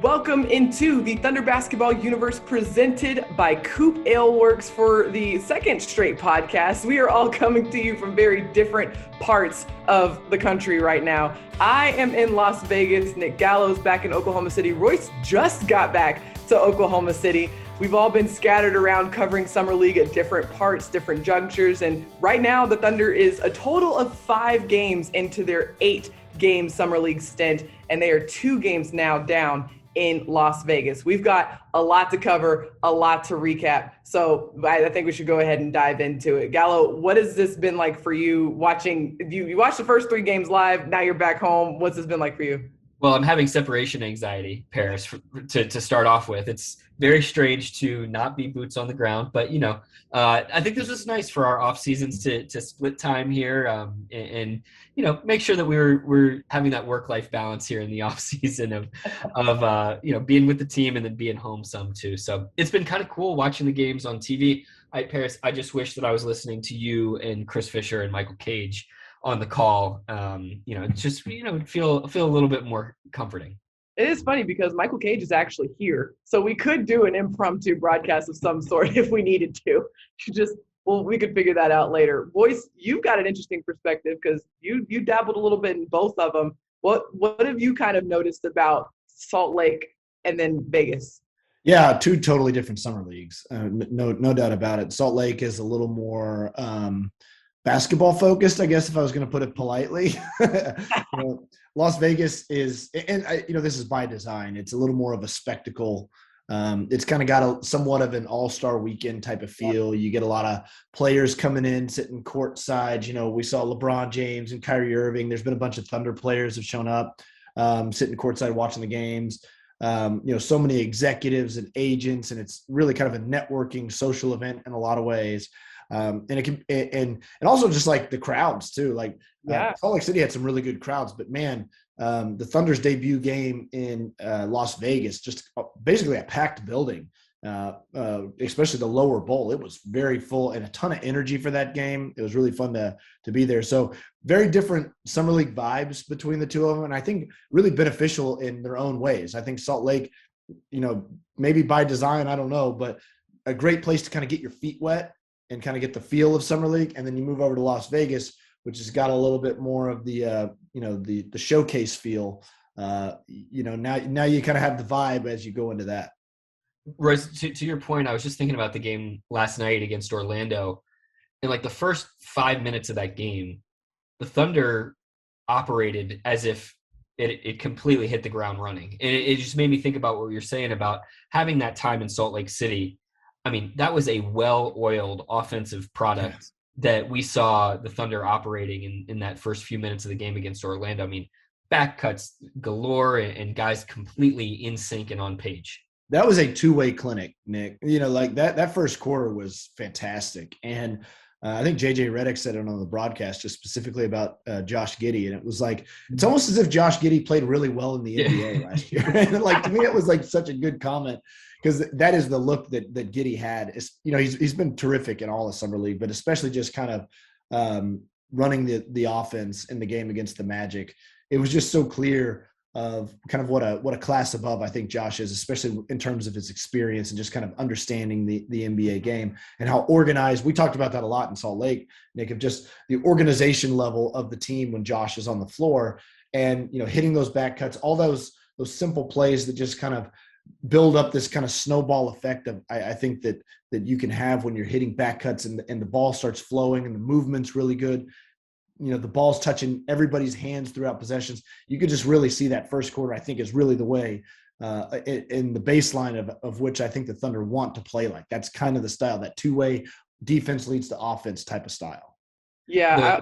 Welcome into the Thunder Basketball Universe presented by COOP Ale Works for the second straight podcast. We are all coming to you from very different parts of the country right now. I am in Las Vegas. Nick Gallo's back in Oklahoma City. Royce just got back to Oklahoma City. We've all been scattered around covering Summer League at different parts, different junctures. And right now, the Thunder is a total of 5 games into their 8-game Summer League stint. And they are 2 games now down in Las Vegas. We've got a lot to cover, a lot to recap. So I think we should go ahead and dive into it. Gallo, what has this been like for you watching? You watched the first 3 games live. Now you're back home. What's this been like for you? Well, I'm having separation anxiety, Paris, to start off with. It's very strange to not be boots on the ground, but, I think this was nice for our off seasons to split time here and make sure that we're having that work-life balance here in the off season of being with the team and then being home some too. So it's been kind of cool watching the games on TV. Paris, I just wish that I was listening to you and Chris Fisher and Michael Cage on the call. Just feel a little bit more comforting. It is funny because Michael Cage is actually here, so we could do an impromptu broadcast of some sort if we needed to. We could figure that out later. Royce, you've got an interesting perspective because you dabbled a little bit in both of them. What have you kind of noticed about Salt Lake and then Vegas? Yeah, 2 totally different summer leagues. No doubt about it. Salt Lake is a little more basketball focused, I guess, if I was going to put it politely. Las Vegas is, and this is by design. It's a little more of a spectacle. It's kind of got somewhat of an all-star weekend type of feel. You get a lot of players coming in, sitting courtside. We saw LeBron James and Kyrie Irving. There's been a bunch of Thunder players have shown up, sitting courtside watching the games. So many executives and agents, and it's really kind of a networking social event in a lot of ways. And it can, and also just like the crowds too. Salt Lake City had some really good crowds, but man, the Thunder's debut game in Las Vegas, just basically a packed building, especially the lower bowl. It was very full and a ton of energy for that game. It was really fun to be there. So very different summer league vibes between the 2 of them, and I think really beneficial in their own ways. I think Salt Lake, maybe by design, I don't know, but a great place to kind of get your feet wet and kind of get the feel of summer league. And then you move over to Las Vegas, which has got a little bit more of the the showcase feel. Now you kind of have the vibe as you go into that. Royce, to your point, I was just thinking about the game last night against Orlando, and like the first 5 minutes of that game, the Thunder operated as if it completely hit the ground running. And it just made me think about what you're saying about having that time in Salt Lake City. I mean, that was a well-oiled offensive product that we saw the Thunder operating in that first few minutes of the game against Orlando. I mean, back cuts galore and guys completely in sync and on page. That was a 2-way clinic, Nick. That first quarter was fantastic. And I think JJ Redick said it on the broadcast just specifically about Josh Giddey. And it was like, it's almost as if Josh Giddey played really well in the NBA last year. And to me, it was like such a good comment because that is the look that Giddey had. He's been terrific in all of Summer League, but especially just kind of running the offense in the game against the Magic. It was just so clear of kind of what a class above I think Josh is, especially in terms of his experience and just kind of understanding the NBA game and how organized. We talked about that a lot in Salt Lake, Nick, of just the organization level of the team when Josh is on the floor and, hitting those back cuts, all those simple plays that just kind of build up this kind of snowball effect of I think that you can have when you're hitting back cuts and the ball starts flowing and the movement's really good. The ball's touching everybody's hands throughout possessions. You could just really see that first quarter, I think, is really the way in the baseline of which I think the Thunder want to play like. That's kind of the style, that 2-way defense leads to offense type of style. Yeah.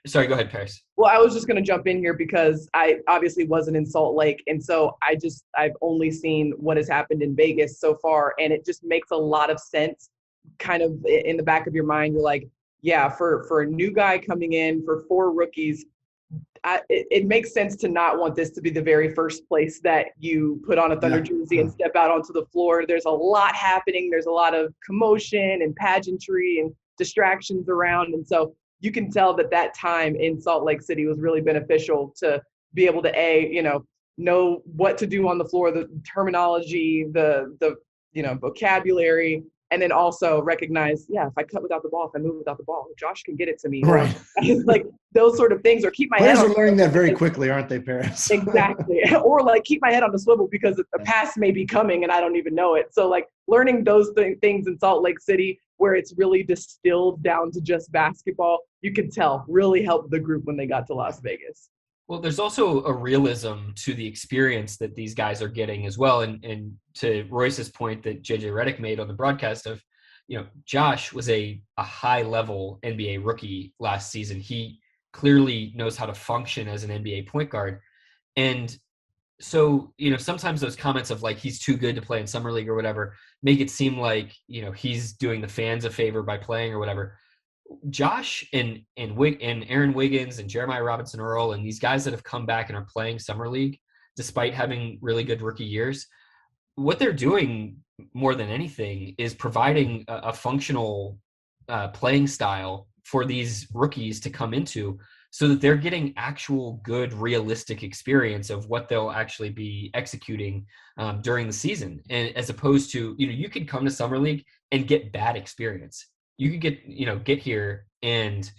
Sorry, go ahead, Paris. Well, I was just going to jump in here because I obviously wasn't in Salt Lake. And so I've only seen what has happened in Vegas so far. And it just makes a lot of sense kind of in the back of your mind. You're like, yeah, for a new guy coming in, for 4 rookies, it makes sense to not want this to be the very first place that you put on a Thunder jersey and step out onto the floor. There's a lot happening. There's a lot of commotion and pageantry and distractions around. And so you can tell that time in Salt Lake City was really beneficial to be able to, know what to do on the floor, the terminology, the vocabulary, and then also recognize, if I cut without the ball, if I move without the ball, Josh can get it to me. Right. Or like those sort of things, or keep my Players head are learning that very quickly, aren't they, Paris? Exactly. Or like keep my head on the swivel because a pass may be coming and I don't even know it. So like learning those things in Salt Lake City where it's really distilled down to just basketball, you can tell really helped the group when they got to Las Vegas. Well, there's also a realism to the experience that these guys are getting as well. And to Royce's point that JJ Redick made on the broadcast of, Josh was a high level NBA rookie last season. He clearly knows how to function as an NBA point guard. And so, sometimes those comments of like, he's too good to play in summer league or whatever, make it seem like, he's doing the fans a favor by playing or whatever. Josh and Aaron Wiggins and Jeremiah Robinson Earl and these guys that have come back and are playing summer league, despite having really good rookie years, what they're doing more than anything is providing a functional playing style for these rookies to come into so that they're getting actual good, realistic experience of what they'll actually be executing during the season. And as opposed to, you could come to summer league and get bad experience. You could get here and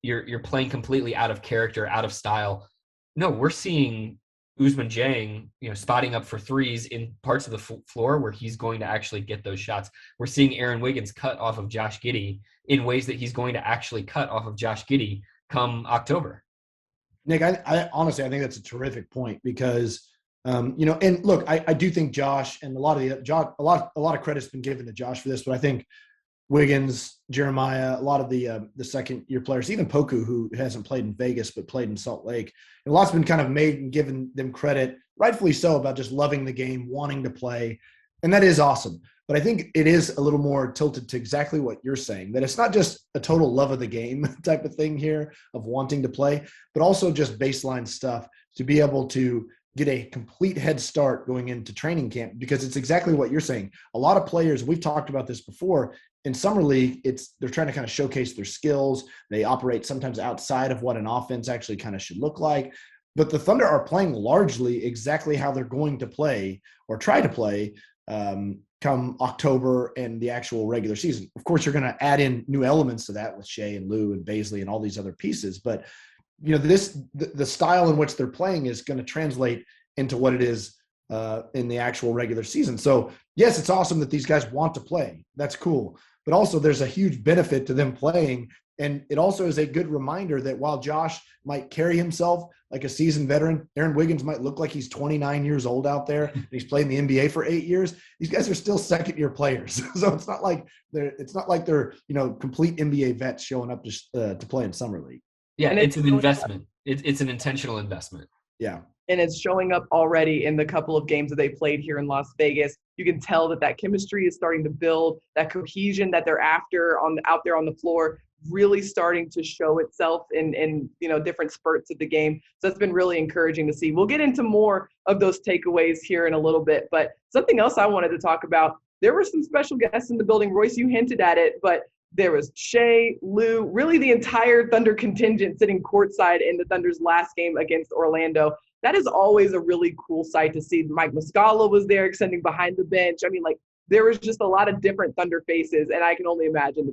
you're playing completely out of character, out of style. No, we're seeing Ousmane Dieng, spotting up for threes in parts of the floor where he's going to actually get those shots. We're seeing Aaron Wiggins cut off of Josh Giddey in ways that he's going to actually cut off of Josh Giddey come October. Nick, I honestly, I think that's a terrific point because, and look, I do think Josh and a lot of credit's been given to Josh for this, but I think Wiggins, Jeremiah, a lot of the second year players, even Poku, who hasn't played in Vegas but played in Salt Lake, and a lot's been kind of made and given them credit, rightfully so, about just loving the game, wanting to play, and that is awesome. But I think it is a little more tilted to exactly what you're saying, that it's not just a total love of the game type of thing here of wanting to play, but also just baseline stuff to be able to get a complete head start going into training camp, because it's exactly what you're saying. A lot of players, we've talked about this before, in summer league, they're trying to kind of showcase their skills. They operate sometimes outside of what an offense actually kind of should look like. But the Thunder are playing largely exactly how they're going to play or try to play come October and the actual regular season. Of course, you're going to add in new elements to that with Shea and Lou and Baisley and all these other pieces. But the style in which they're playing is going to translate into what it is in the actual regular season. So yes, it's awesome that these guys want to play. That's cool. But also there's a huge benefit to them playing. And it also is a good reminder that while Josh might carry himself like a seasoned veteran, Aaron Wiggins might look like he's 29 years old out there and he's played in the NBA for 8 years. These guys are still second-year players. So it's not like they're complete NBA vets showing up to play in summer league. Yeah, and it's an investment. It's an intentional investment. Yeah. And it's showing up already in the couple of games that they played here in Las Vegas. You can tell that chemistry is starting to build, that cohesion that they're after out there on the floor really starting to show itself in different spurts of the game. So it's been really encouraging to see. We'll get into more of those takeaways here in a little bit, but something else I wanted to talk about, there were some special guests in the building. Royce, you hinted at it, but there was Shea, Lou, really the entire Thunder contingent sitting courtside in the Thunder's last game against Orlando. That is always a really cool sight to see. Mike Muscala was there extending behind the bench. I mean, there was just a lot of different Thunder faces, and I can only imagine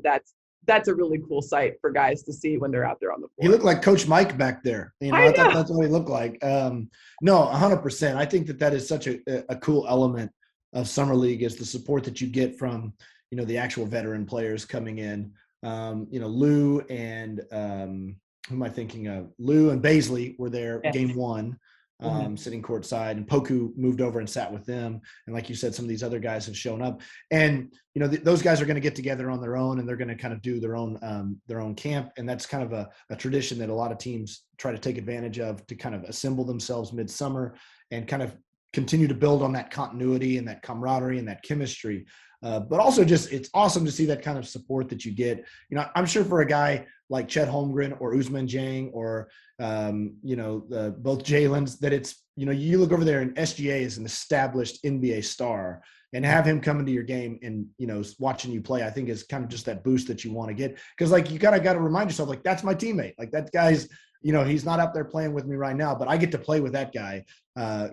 that's a really cool sight for guys to see when they're out there on the floor. He looked like Coach Mike back there. I thought that's what he looked like. No, 100%. I think that is such a cool element of Summer League is the support that you get from, the actual veteran players coming in. Lou and who am I thinking of? Lou and Baisley were there game one. Sitting courtside, and Poku moved over and sat with them. And like you said, some of these other guys have shown up, and those guys are going to get together on their own, and they're going to kind of do their own camp. And that's kind of a tradition that a lot of teams try to take advantage of to kind of assemble themselves midsummer and kind of continue to build on that continuity and that camaraderie and that chemistry. But also it's awesome to see that kind of support that you get. I'm sure for a guy like Chet Holmgren or Ousmane Dieng or, both Jalen's, that it's, you look over there and SGA is an established NBA star, and have him come into your game and, watching you play, I think is kind of just that boost that you want to get. Cause you got to remind yourself, that's my teammate. That guy's he's not up there playing with me right now, but I get to play with that guy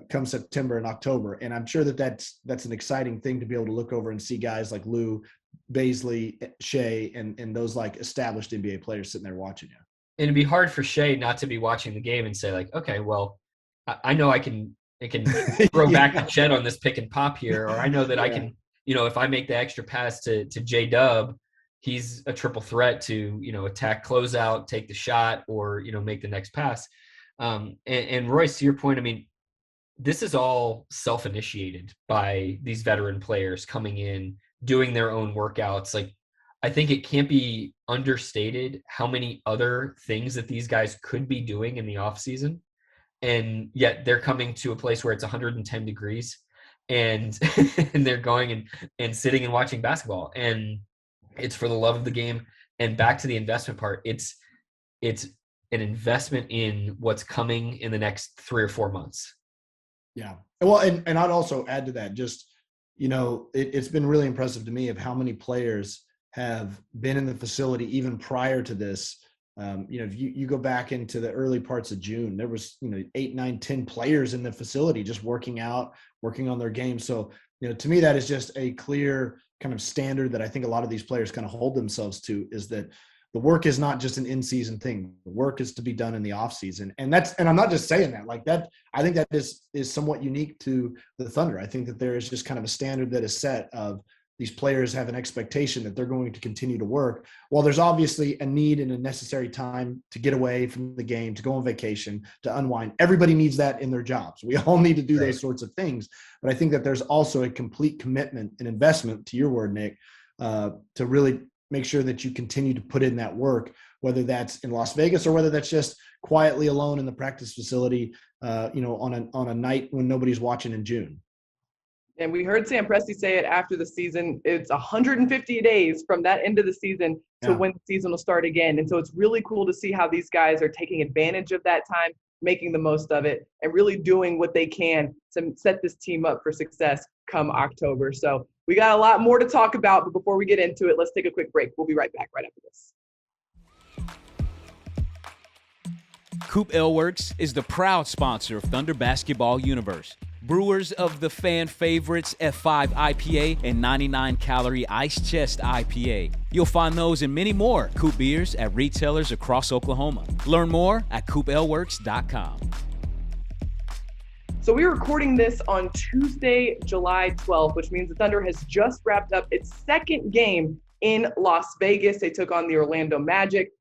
come September and October. And I'm sure that's an exciting thing to be able to look over and see guys like Lou, Baisley, Shea, and those like established NBA players sitting there watching you. And it'd be hard for Shea not to be watching the game and say like, okay, well, I know I can throw back the Chet on this pick and pop here, or I know that I can, if I make the extra pass to J Dub, he's a triple threat to, attack closeout, take the shot, or, make the next pass. And Royce, to your point, I mean, this is all self-initiated by these veteran players coming in, doing their own workouts. Like, I think it can't be understated how many other things that these guys could be doing in the off season. And yet they're coming to a place where it's 110 degrees and, and they're going and sitting and watching basketball. And it's for the love of the game. And back to the investment part, it's an investment in what's coming in the next 3 or 4 months. Yeah. Well, and I'd also add to that, just, it's been really impressive to me of how many players have been in the facility even prior to this. If you go back into the early parts of June, there was, 8, 9, 10 players in the facility just working out, working on their game. So, to me, that is just a clear kind of standard that I think a lot of these players kind of hold themselves to, is that the work is not just an in-season thing. The work is to be done in the off season. And I'm not just saying that like that. I think that is somewhat unique to the Thunder. I think that there is just kind of a standard that is set of these players have an expectation that they're going to continue to work. While there's obviously a need and a necessary time to get away from the game, to go on vacation, to unwind. Everybody needs that in their jobs. We all need to do those sorts of things. But I think that there's also a complete commitment and investment, to your word, Nick, to really make sure that you continue to put in that work, whether that's in Las Vegas or whether that's just quietly alone in the practice facility, on a night when nobody's watching in June. And we heard Sam Presti say it after the season. It's 150 days from that end of the season to when the season will start again. And so it's really cool to see how these guys are taking advantage of that time, making the most of it, and really doing what they can to set this team up for success come October. So we got a lot more to talk about, but before we get into it, let's take a quick break. We'll be right back right after this. COOP Ale Works is the proud sponsor of Thunder Basketball Universe. Brewers of the fan favorites F5 IPA and 99-calorie Ice Chest IPA. You'll find those and many more COOP beers at retailers across Oklahoma. Learn more at coopaleworks.com. So we're recording this on Tuesday, July 12th, which means the Thunder has just wrapped up its second game in Las Vegas. They took on the Orlando Magic.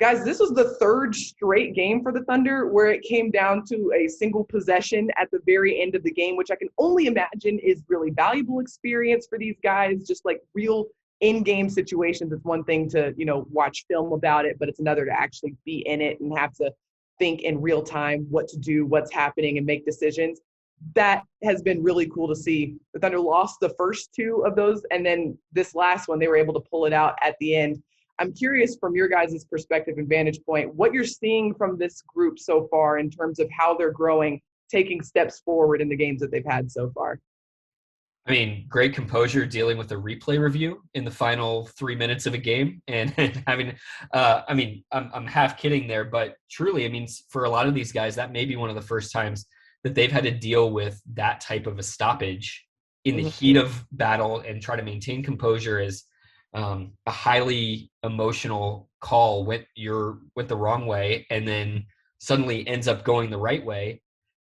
Guys, this was the third straight game for the Thunder where it came down to a single possession at the very end of the game, which I can only imagine is really valuable experience for these guys, just like real in-game situations. It's one thing to, watch film about it, but it's another to actually be in it and have to think in real time what to do, what's happening, and make decisions. That has been really cool to see. The Thunder lost the first two of those, and then this last one, they were able to pull it out at the end. I'm curious from your guys' perspective and vantage point, what you're seeing from this group so far in terms of how they're growing, taking steps forward in the games that they've had so far. I mean, great composure dealing with a replay review in the final 3 minutes of a game, and having, I'm half kidding there, but truly, I mean, for a lot of these guys, that may be one of the first times that they've had to deal with that type of a stoppage in the heat of battle and try to maintain composure as a highly emotional call went the wrong way and then suddenly ends up going the right way.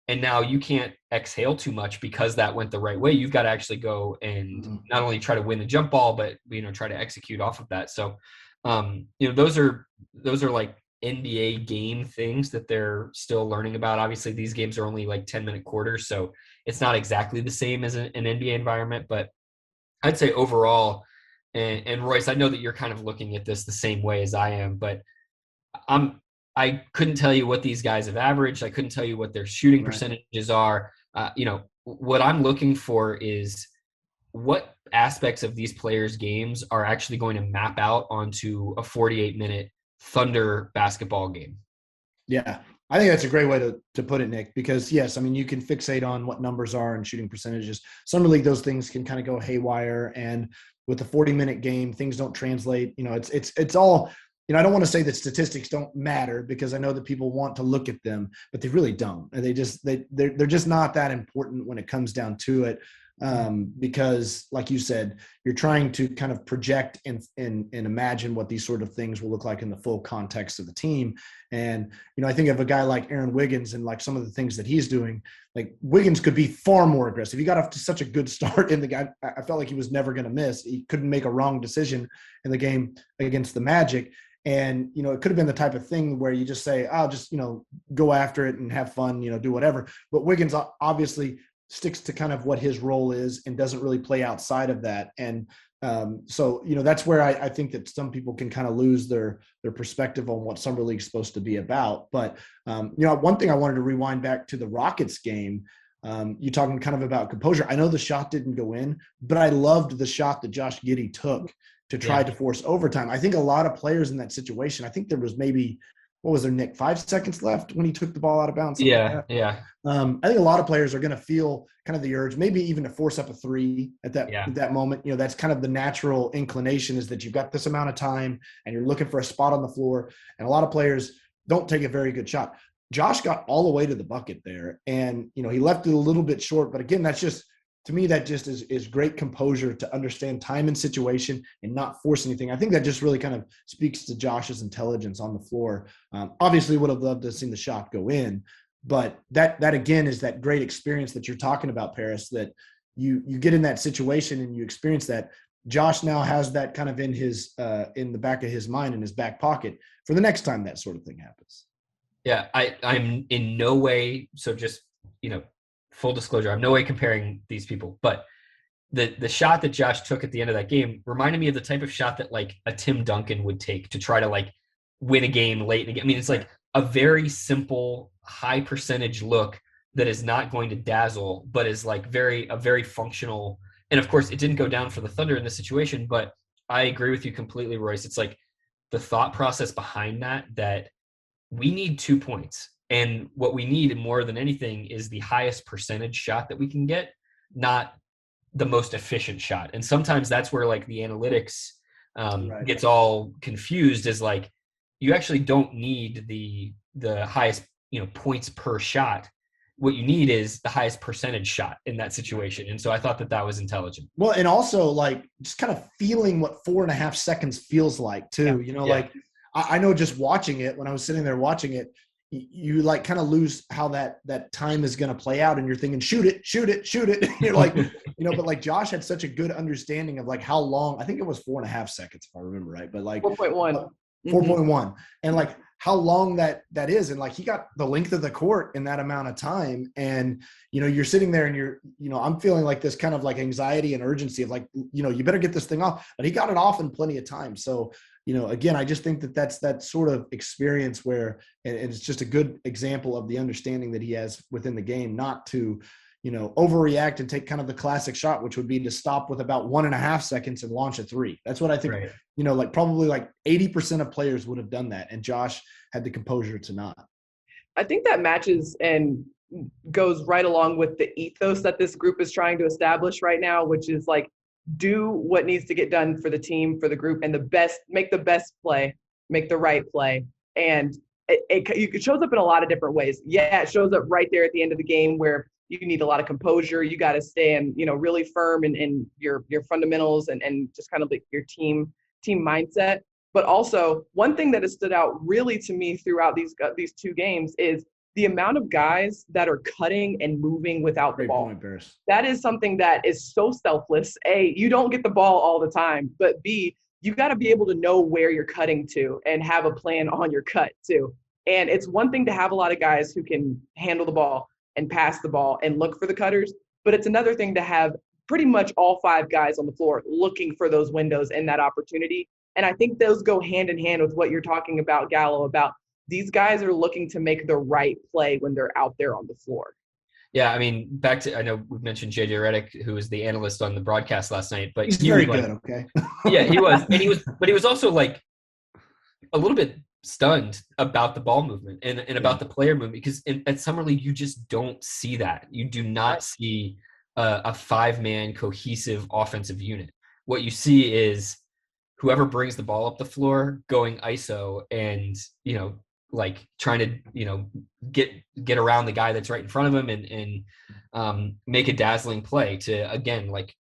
And now you can't exhale too much because that went the right way. You've got to actually go and not only try to win the jump ball, but, try to execute off of that. So, those are like NBA game things that they're still learning about. Obviously these games are only like 10-minute quarters, so it's not exactly the same as an NBA environment, but I'd say overall, and Royce, I know that you're kind of looking at this the same way as I am, but I couldn't tell you what these guys have averaged. I couldn't tell you what their shooting percentages are. What I'm looking for is what aspects of these players' games are actually going to map out onto a 48-minute Thunder basketball game. Yeah, I think that's a great way to put it, Nick, because yes, I mean, you can fixate on what numbers are and shooting percentages. Summer League, those things can kind of go haywire, and with the 40-minute game, things don't translate. It's all I don't want to say that statistics don't matter, because I know that people want to look at them, but they really don't. And they're just not that important when it comes down to it. Because like you said, you're trying to kind of project and imagine what these sort of things will look like in the full context of the team. And, I think of a guy like Aaron Wiggins and like some of the things that he's doing, like Wiggins could be far more aggressive. He got off to such a good start in the guy. I felt like he was never going to miss. He couldn't make a wrong decision in the game against the Magic. And, it could have been the type of thing where you just say, I'll just, go after it and have fun, do whatever. But Wiggins obviously sticks to kind of what his role is and doesn't really play outside of that. And so, that's where I think that some people can kind of lose their perspective on what Summer League is supposed to be about. But, one thing I wanted to rewind back to the Rockets game, you talking kind of about composure. I know the shot didn't go in, but I loved the shot that Josh Giddey took to try to force overtime. I think a lot of players in that situation, I think there was maybe, what was there, Nick, 5 seconds left when he took the ball out of bounds? Yeah. I think a lot of players are going to feel kind of the urge, maybe even to force up a three at that moment. That's kind of the natural inclination, is that you've got this amount of time and you're looking for a spot on the floor. And a lot of players don't take a very good shot. Josh got all the way to the bucket there, and, he left it a little bit short. But again, that's just, to me, that just is great composure to understand time and situation and not force anything. I think that just really kind of speaks to Josh's intelligence on the floor. Obviously would have loved to have seen the shot go in, but that again is that great experience that you're talking about, Paris, that you get in that situation and you experience that. Josh now has that kind of in the back of his mind, in his back pocket, for the next time that sort of thing happens. Yeah, I'm in no way, so just, full disclosure, I'm no way comparing these people, but the shot that Josh took at the end of that game reminded me of the type of shot that like a Tim Duncan would take to try to like win a game late in the game. I mean, it's like a very simple, high percentage look that is not going to dazzle, but is like a very functional. And of course, it didn't go down for the Thunder in this situation, but I agree with you completely, Royce. It's like the thought process behind that we need 2 points. And what we need more than anything is the highest percentage shot that we can get, not the most efficient shot. And sometimes that's where like the analytics gets all confused, is like, you actually don't need the highest, points per shot. What you need is the highest percentage shot in that situation. And so I thought that was intelligent. Well, and also like just kind of feeling what 4.5 seconds feels like too, like I know just watching it, when I was sitting there watching it, you like kind of lose how that time is going to play out, and you're thinking, shoot it. You're like, but like Josh had such a good understanding of like how long, I think it was 4.5 seconds, if I remember right, but like 4.1. 4.1. And like how long that is. And like, he got the length of the court in that amount of time. And, you're sitting there and you're, I'm feeling like this kind of like anxiety and urgency of like, you better get this thing off, but he got it off in plenty of time. So, again, I just think that's that sort of experience where, and it's just a good example of the understanding that he has within the game, not to, overreact and take kind of the classic shot, which would be to stop with about 1.5 seconds and launch a three. That's what I think, like probably like 80% of players would have done that. And Josh had the composure to not. I think that matches and goes right along with the ethos that this group is trying to establish right now, which is like, do what needs to get done for the team, for the group, and make the best play, make the right play. And it shows up in a lot of different ways. Yeah, it shows up right there at the end of the game where you need a lot of composure. You got to stay in, really firm in your fundamentals and just kind of like your team mindset. But also, one thing that has stood out really to me throughout these 2 games is the amount of guys that are cutting and moving without the ball. Great point, Bears. That is something that is so selfless. A, you don't get the ball all the time, but B, you got to be able to know where you're cutting to and have a plan on your cut too. And it's one thing to have a lot of guys who can handle the ball and pass the ball and look for the cutters, but it's another thing to have pretty much all 5 guys on the floor looking for those windows and that opportunity. And I think those go hand in hand with what you're talking about, Gallo, about these guys are looking to make the right play when they're out there on the floor. Yeah, I mean, back to, I know we've mentioned JJ Redick, who was the analyst on the broadcast last night, but he's very good, okay? Yeah, he was. And he was also like a little bit stunned about the ball movement and about the player movement, because at Summer League, you just don't see that. You do not see a 5-man cohesive offensive unit. What you see is whoever brings the ball up the floor going ISO and, like trying to, get around the guy that's right in front of him and make a dazzling play to, again, like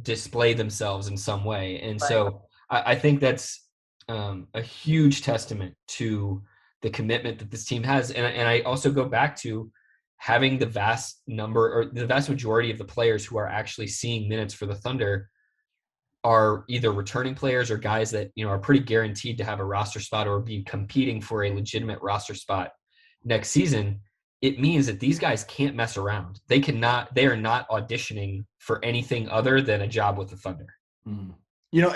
display themselves in some way. And so I think that's a huge testament to the commitment that this team has. And I also go back to having the vast majority of the players who are actually seeing minutes for the Thunder are either returning players or guys that, are pretty guaranteed to have a roster spot or be competing for a legitimate roster spot next season. It means that these guys can't mess around. They are not auditioning for anything other than a job with the Thunder. Mm.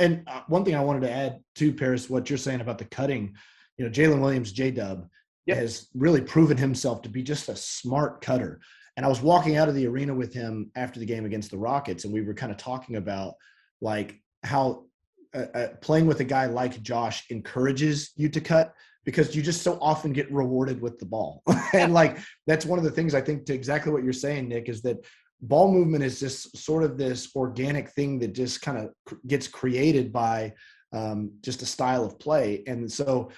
And one thing I wanted to add to, Paris, what you're saying about the cutting, Jalen Williams, J-Dub, has really proven himself to be just a smart cutter. And I was walking out of the arena with him after the game against the Rockets, and we were kind of talking about like how playing with a guy like Josh encourages you to cut, because you just so often get rewarded with the ball. And like, that's one of the things I think, to exactly what you're saying, Nick, is that ball movement is just sort of this organic thing that just kind of gets created by just a style of play. And so,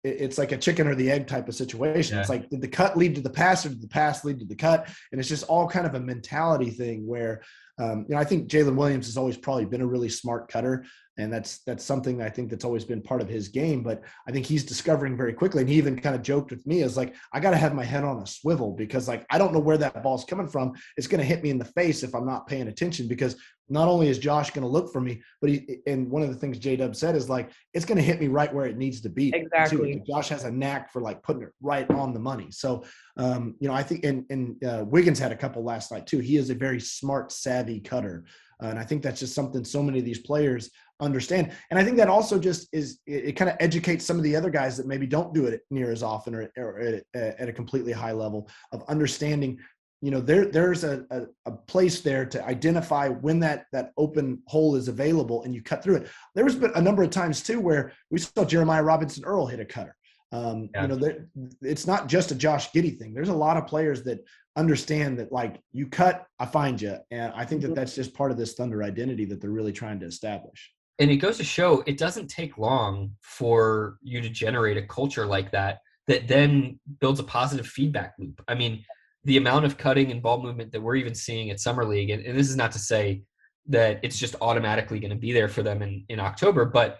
it's like a chicken or the egg type of situation. Yeah. It's like, did the cut lead to the pass, or did the pass lead to the cut? And it's just all kind of a mentality thing where, I think Jalen Williams has always probably been a really smart cutter. And that's something I think that's always been part of his game. But I think he's discovering very quickly. And he even kind of joked with me as like, I got to have my head on a swivel, because like, I don't know where that ball's coming from. It's going to hit me in the face if I'm not paying attention, because not only is Josh going to look for me, but and one of the things J-Dub said is like, it's going to hit me right where it needs to be. Exactly. Too. Josh has a knack for like putting it right on the money. So, I think, and Wiggins had a couple last night too. He is a very smart, savvy cutter. And I think that's just something so many of these players understand. And I think that also just it kind of educates some of the other guys that maybe don't do it near as often or at a completely high level of understanding, there's a place there to identify when that open hole is available and you cut through it. There was a number of times too where we saw Jeremiah Robinson Earl hit a cutter. It's not just a Josh Giddey thing. There's a lot of players that understand that, like, you cut, I find you. And I think that that's just part of this Thunder identity that they're really trying to establish. And it goes to show it doesn't take long for you to generate a culture like that then builds a positive feedback loop. I mean, the amount of cutting and ball movement that we're even seeing at Summer League, and this is not to say that it's just automatically going to be there for them in October, but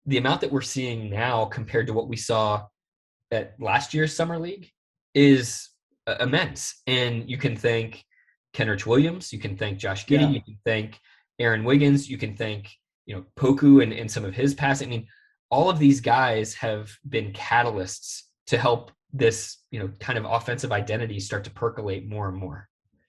the amount that we're seeing now compared to what we saw at last year's Summer League is immense. And you can thank Kenrich Williams, you can thank Josh Giddey, you can thank Aaron Wiggins, you can thank Poku and some of his passing. I mean, all of these guys have been catalysts to help this kind of offensive identity start to percolate more and more.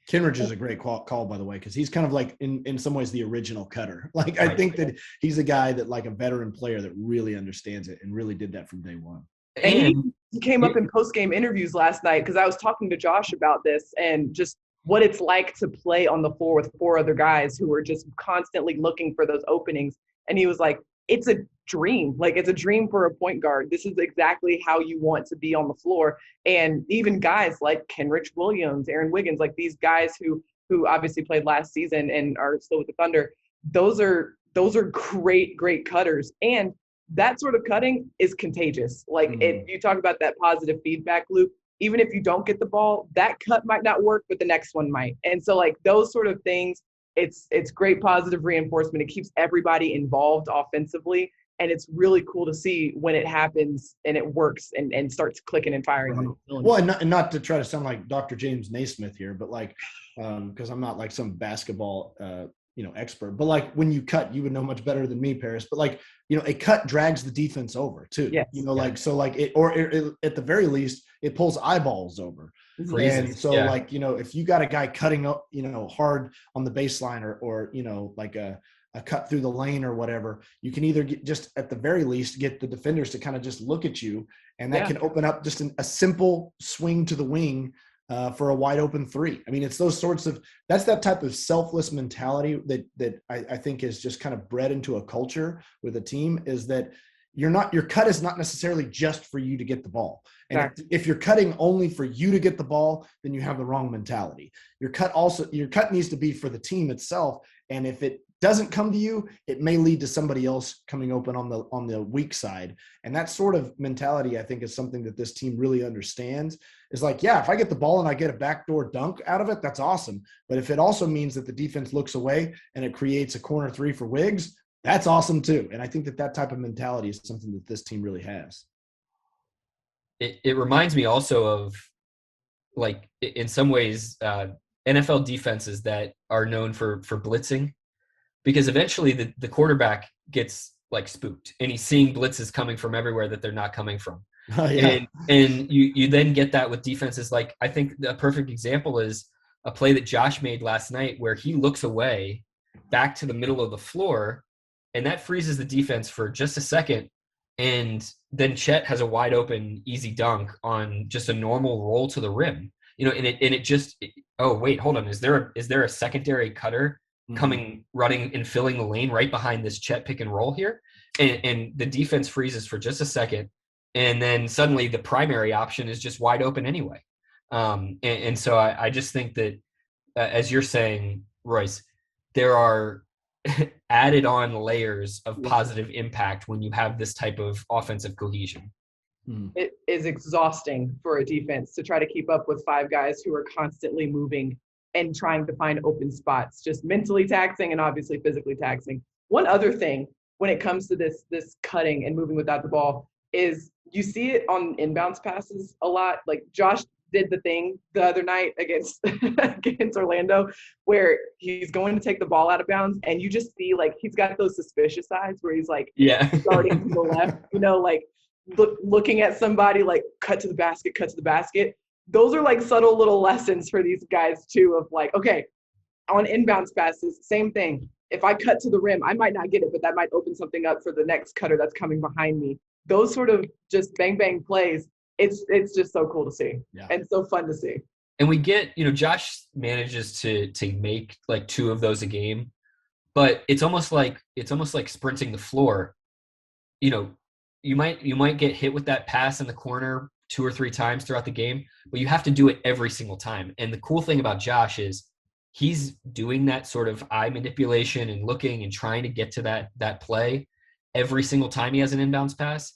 Kenrich is a great call, by the way, because he's kind of like in some ways the original cutter. Like, I think that he's a guy that, like, a veteran player that really understands it and really did that from day one. And he came up in post-game interviews last night, because I was talking to Josh about this and just what it's like to play on the floor with four other guys who are just constantly looking for those openings. And he was like, it's a dream. Like, it's a dream for a point guard. This is exactly how you want to be on the floor. And even guys like Kenrich Williams, Aaron Wiggins, like these guys who obviously played last season and are still with the Thunder, those are great cutters. And that sort of cutting is contagious. Like, you talk about that positive feedback loop. Even if you don't get the ball, that cut might not work, but the next one might. And so, like, those sort of things, it's great positive reinforcement. It keeps everybody involved offensively. And it's really cool to see when it happens and it works and starts clicking and firing. Right. Well, and not to try to sound like Dr. James Naismith here, but like, because I'm not like some basketball expert, but like, when you cut, you would know much better than me, Paris, but like, a cut drags the defense over too. Yes. Like, so like it at the very least, it pulls eyeballs over. And so like, if you got a guy cutting up, hard on the baseline or like a cut through the lane or whatever, you can either just at the very least get the defenders to kind of just look at you, and that can open up just a simple swing to the wing for a wide open three. I mean, it's that's that type of selfless mentality that I think is just kind of bred into a culture with a team, is that your cut is not necessarily just for you to get the ball. And if you're cutting only for you to get the ball, then you have the wrong mentality. Your cut needs to be for the team itself. And if it doesn't come to you, it may lead to somebody else coming open on the weak side. And that sort of mentality, I think, is something that this team really understands. Is like, yeah, if I get the ball and I get a backdoor dunk out of it, that's awesome. But if it also means that the defense looks away and it creates a corner three for Wiggs, that's awesome too. And I think that type of mentality is something that this team really has. It reminds me also of, like, in some ways, NFL defenses that are known for blitzing, because eventually the quarterback gets like spooked and he's seeing blitzes coming from everywhere that they're not coming from. Oh, yeah. And you then get that with defenses. Like, I think a perfect example is a play that Josh made last night where he looks away back to the middle of the floor, and that freezes the defense for just a second. And then Chet has a wide open, easy dunk on just a normal roll to the rim, and it just, oh, wait, hold on. Is there a secondary cutter coming, running and filling the lane right behind this Chet pick and roll here? And the defense freezes for just a second. And then suddenly the primary option is just wide open anyway. And so I just think that, as you're saying, Royce, there are added on layers of positive impact when you have this type of offensive cohesion. It is exhausting for a defense to try to keep up with five guys who are constantly moving and trying to find open spots, just mentally taxing and obviously physically taxing. One other thing when it comes to this cutting and moving without the ball is you see it on inbounds passes a lot. Like Josh did the thing the other night against Orlando where he's going to take the ball out of bounds and you just see like he's got those suspicious eyes where he's like starting to the left, like looking at somebody like cut to the basket. Those are like subtle little lessons for these guys too of like, okay, on inbounds passes, same thing. If I cut to the rim, I might not get it, but that might open something up for the next cutter that's coming behind me. Those sort of just bang, bang plays, it's just so cool to see and so fun to see. And we get, Josh manages to make like two of those a game, but it's almost like sprinting the floor. You might get hit with that pass in the corner 2 or 3 times throughout the game, but you have to do it every single time. And the cool thing about Josh is he's doing that sort of eye manipulation and looking and trying to get to that play every single time he has an inbounds pass.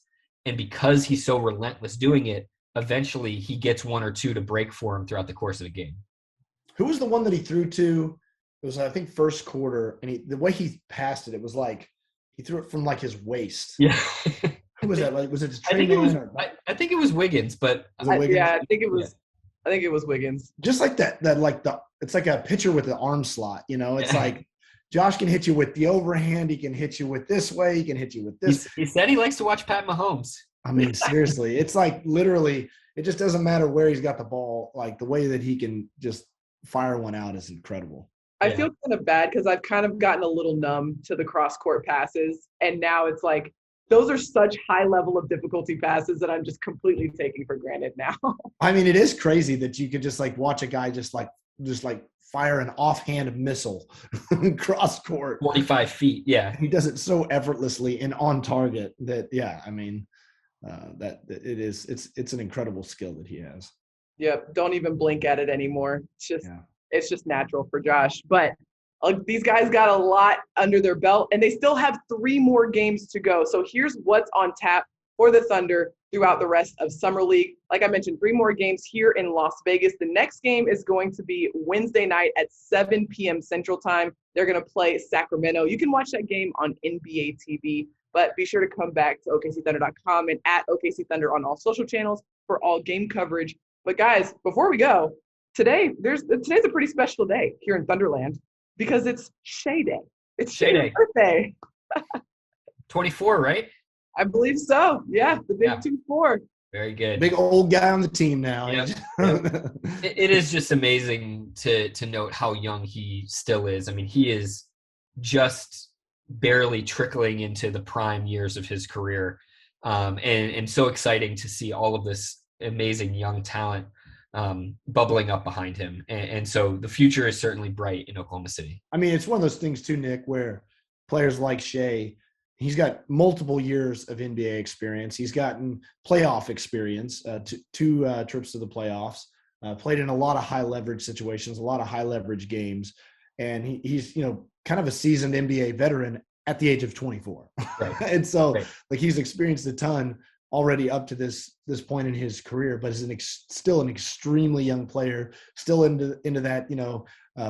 And because he's so relentless doing it, eventually he gets 1 or 2 to break for him throughout the course of the game. Who was the one that he threw to? It was, I think, first quarter. And the way he passed it was like he threw it from like his waist. Yeah. Who was that? Like, was it I think it was Wiggins, but Wiggins? I think it was. I think it was Wiggins. Just like that like it's like a pitcher with the arm slot. It's like Josh can hit you with the overhand. He can hit you with this way. He can hit you with this. He said he likes to watch Pat Mahomes. I mean, seriously, it's like literally, it just doesn't matter where he's got the ball. Like the way that he can just fire one out is incredible. I feel kind of bad because I've kind of gotten a little numb to the cross-court passes. And now it's like, those are such high level of difficulty passes that I'm just completely taking for granted now. I mean, it is crazy that you could just like watch a guy just fire an offhand missile cross court 45 feet. Yeah. He does it so effortlessly and on target that, I mean, that it's an incredible skill that he has. Yep. Don't even blink at it anymore. It's just natural for Josh, but these guys got a lot under their belt and they still have 3 more games to go. So here's what's on tap for the Thunder throughout the rest of Summer League. Like I mentioned, 3 more games here in Las Vegas. The next game is going to be Wednesday night at 7 p.m. Central Time. They're going to play Sacramento. You can watch that game on NBA TV, but be sure to come back to OKCThunder.com and at OKC Thunder on all social channels for all game coverage. But guys, before we go, today's a pretty special day here in Thunderland because it's Shea Day. It's Shea's birthday. 24, right? I believe so. Yeah, the big 2-4. Very good. Big old guy on the team now. Yep. It is just amazing to note how young he still is. I mean, he is just barely trickling into the prime years of his career. And so exciting to see all of this amazing young talent bubbling up behind him. And so the future is certainly bright in Oklahoma City. I mean, it's one of those things too, Nick, where players like Shea, he's got multiple years of NBA experience. He's gotten playoff experience, two trips to the playoffs, played in a lot of high leverage situations, a lot of high leverage games. And he's, kind of a seasoned NBA veteran at the age of 24. Right. And so Right. like he's experienced a ton already up to this point in his career, but is still an extremely young player, still into that,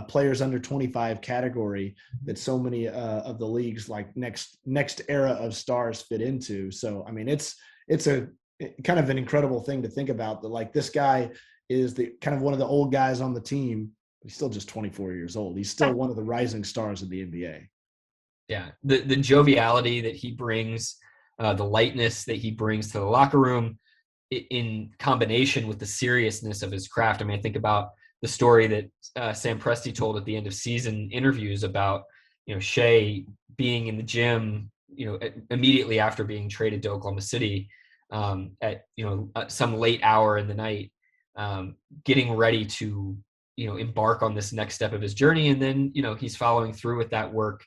players under 25 category that so many of the leagues like next era of stars fit into. So, I mean, it's a kind of an incredible thing to think about that, like this guy is the kind of one of the old guys on the team. He's still just 24 years old. He's still one of the rising stars of the NBA. Yeah. The joviality that he brings, the lightness that he brings to the locker room in combination with the seriousness of his craft. I mean, I think about the story that Sam Presti told at the end of season interviews about, Shea being in the gym, immediately after being traded to Oklahoma City at, some late hour in the night, getting ready to, embark on this next step of his journey. And then, he's following through with that work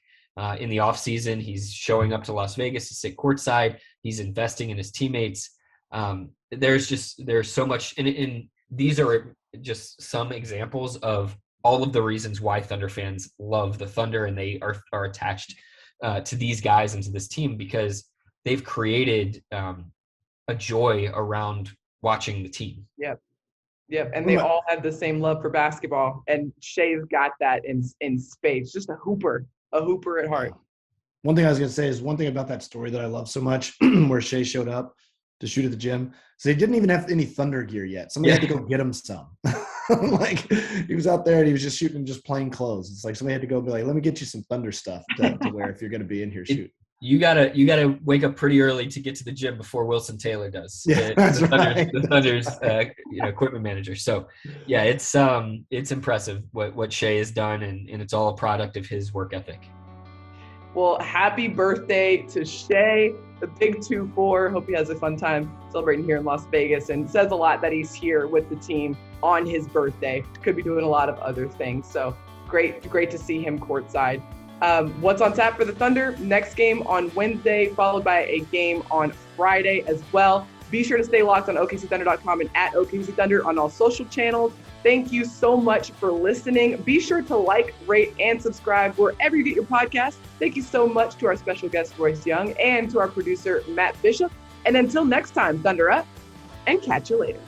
in the offseason. He's showing up to Las Vegas to sit courtside. He's investing in his teammates. There's so much, and these are just some examples of all of the reasons why Thunder fans love the Thunder, and they are attached to these guys and to this team, because they've created a joy around watching the team. Yep. And they all have the same love for basketball, and Shea's got that in spades. Just a hooper at heart. One thing I was going to say is one thing about that story that I love so much, where Shea showed up to shoot at the gym. So they didn't even have any Thunder gear yet. Somebody had to go get him some. Like he was out there and he was just shooting just plain clothes. It's like somebody had to go be like, let me get you some Thunder stuff to wear if you're going to be in here shooting. You gotta wake up pretty early to get to the gym before Wilson Taylor does. Yeah, that's right. The Thunder's equipment manager. So yeah, it's impressive what Shea has done, and it's all a product of his work ethic. Well, happy birthday to Shea, the big 2-4. Hope he has a fun time celebrating here in Las Vegas, and says a lot that he's here with the team on his birthday. Could be doing a lot of other things. So great to see him courtside. What's on tap for the Thunder? Next game on Wednesday, followed by a game on Friday as well. Be sure to stay locked on OKCThunder.com and at OKC Thunder on all social channels. Thank you so much for listening. Be sure to like, rate, and subscribe wherever you get your podcasts. Thank you so much to our special guest, Royce Young, and to our producer, Matt Bishop. And until next time, Thunder up, and catch you later.